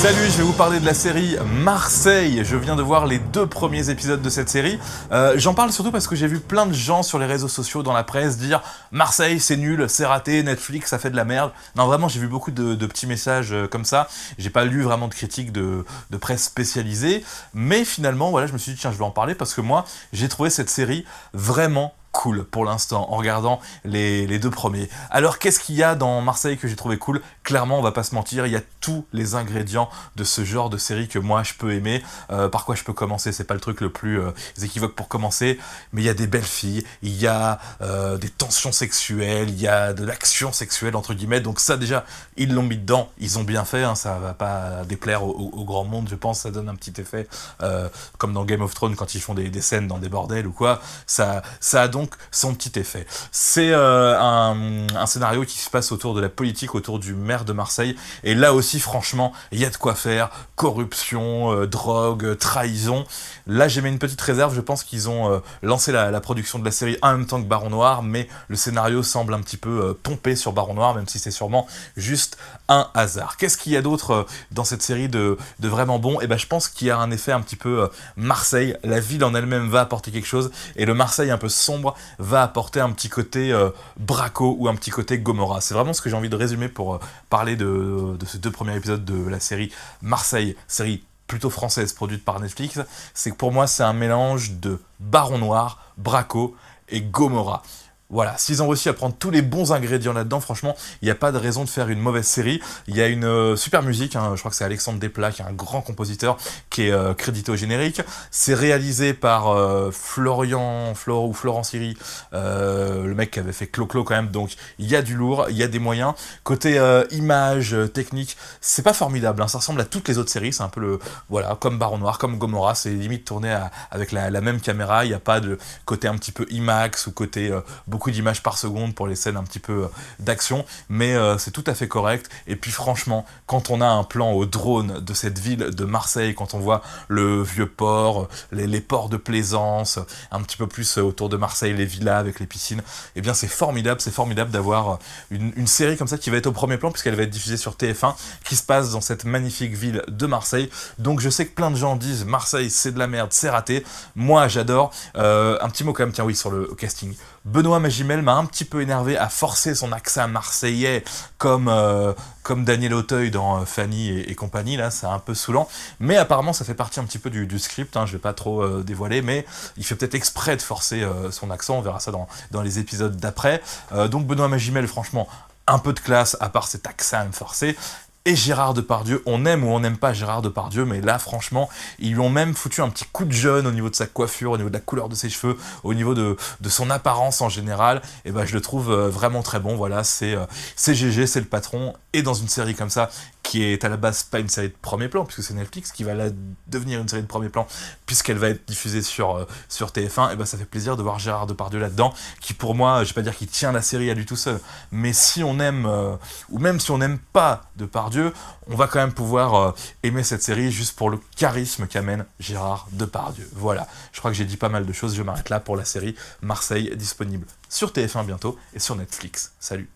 Salut, je vais vous parler de la série Marseille. Je viens de voir les 2 premiers épisodes de cette série. J'en parle surtout parce que j'ai vu plein de gens sur les réseaux sociaux, dans la presse, dire Marseille c'est nul, c'est raté, Netflix ça fait de la merde. Non vraiment, j'ai vu beaucoup de petits messages comme ça. J'ai pas lu vraiment de critiques de presse spécialisée. Mais finalement, voilà, je me suis dit tiens, je vais en parler parce que moi, j'ai trouvé cette série vraiment cool pour l'instant en regardant les 2 premiers. Alors qu'est-ce qu'il y a dans Marseille que j'ai trouvé cool? Clairement, on va pas se mentir, il y a tous les ingrédients de ce genre de série que moi je peux aimer. Par quoi je peux commencer? C'est pas le truc le plus équivoque pour commencer, mais il y a des belles filles, il y a des tensions sexuelles, il y a de l'action sexuelle entre guillemets, donc ça déjà, ils l'ont mis dedans, ils ont bien fait, hein, ça va pas déplaire au grand monde, je pense, ça donne un petit effet, comme dans Game of Thrones quand ils font des scènes dans des bordels ou quoi, ça a donc son petit effet. C'est un scénario qui se passe autour de la politique, autour du maire de Marseille, et là aussi franchement il y a de quoi faire, corruption, drogue, trahison. Là j'ai mis une petite réserve, je pense qu'ils ont lancé la production de la série en même temps que Baron Noir, mais le scénario semble un petit peu pompé sur Baron Noir, même si c'est sûrement juste un hasard. Qu'est-ce qu'il y a d'autre dans cette série de vraiment bon? Et ben je pense qu'il y a un effet un petit peu Marseille, la ville en elle-même va apporter quelque chose, et le Marseille un peu sombre va apporter un petit côté Braco ou un petit côté Gomorrah. C'est vraiment ce que j'ai envie de résumer pour parler de ces 2 premiers épisodes de la série Marseille, série plutôt française produite par Netflix. C'est que pour moi c'est un mélange de Baron Noir, Braco et Gomorrah. Voilà, s'ils ont réussi à prendre tous les bons ingrédients là-dedans, franchement, il n'y a pas de raison de faire une mauvaise série. Il y a une super musique, hein, je crois que c'est Alexandre Desplat, qui est un grand compositeur, qui est crédité au générique. C'est réalisé par Florent Siri, le mec qui avait fait Clo-Clo quand même, donc il y a du lourd, il y a des moyens. Côté image, technique, c'est pas formidable, hein, ça ressemble à toutes les autres séries, c'est un peu voilà, comme Baron Noir, comme Gomorrah, c'est limite tourné avec la même caméra, il n'y a pas de côté un petit peu IMAX ou côté beaucoup d'images par seconde pour les scènes un petit peu d'action, mais c'est tout à fait correct. Et puis franchement, quand on a un plan au drone de cette ville de Marseille, quand on voit le vieux port, les ports de plaisance, un petit peu plus autour de Marseille, les villas avec les piscines, eh bien c'est formidable d'avoir une série comme ça qui va être au premier plan, puisqu'elle va être diffusée sur TF1, qui se passe dans cette magnifique ville de Marseille. Donc je sais que plein de gens disent Marseille c'est de la merde, c'est raté. Moi j'adore. Un petit mot quand même, tiens oui, sur le casting. Benoît Magimel m'a un petit peu énervé à forcer son accent marseillais comme Daniel Auteuil dans Fanny et compagnie, là c'est un peu saoulant, mais apparemment ça fait partie un petit peu du script, hein, je vais pas trop dévoiler, mais il fait peut-être exprès de forcer son accent, on verra ça dans les épisodes d'après. Donc Benoît Magimel, franchement, un peu de classe, à part cet accent forcé. Et Gérard Depardieu, on aime ou on n'aime pas Gérard Depardieu, mais là franchement, ils lui ont même foutu un petit coup de jeune au niveau de sa coiffure, au niveau de la couleur de ses cheveux, au niveau de son apparence en général, et ben je le trouve vraiment très bon. Voilà, c'est GG, c'est le patron, et dans une série comme ça, qui est à la base pas une série de premier plan, puisque c'est Netflix qui va devenir une série de premier plan, puisqu'elle va être diffusée sur TF1, et ben ça fait plaisir de voir Gérard Depardieu là-dedans, qui pour moi, je vais pas dire qu'il tient la série à lui tout seul, mais si on aime, ou même si on n'aime pas Depardieu, on va quand même pouvoir aimer cette série juste pour le charisme qu'amène Gérard Depardieu. Voilà, je crois que j'ai dit pas mal de choses, je m'arrête là pour la série Marseille, disponible sur TF1 bientôt et sur Netflix. Salut!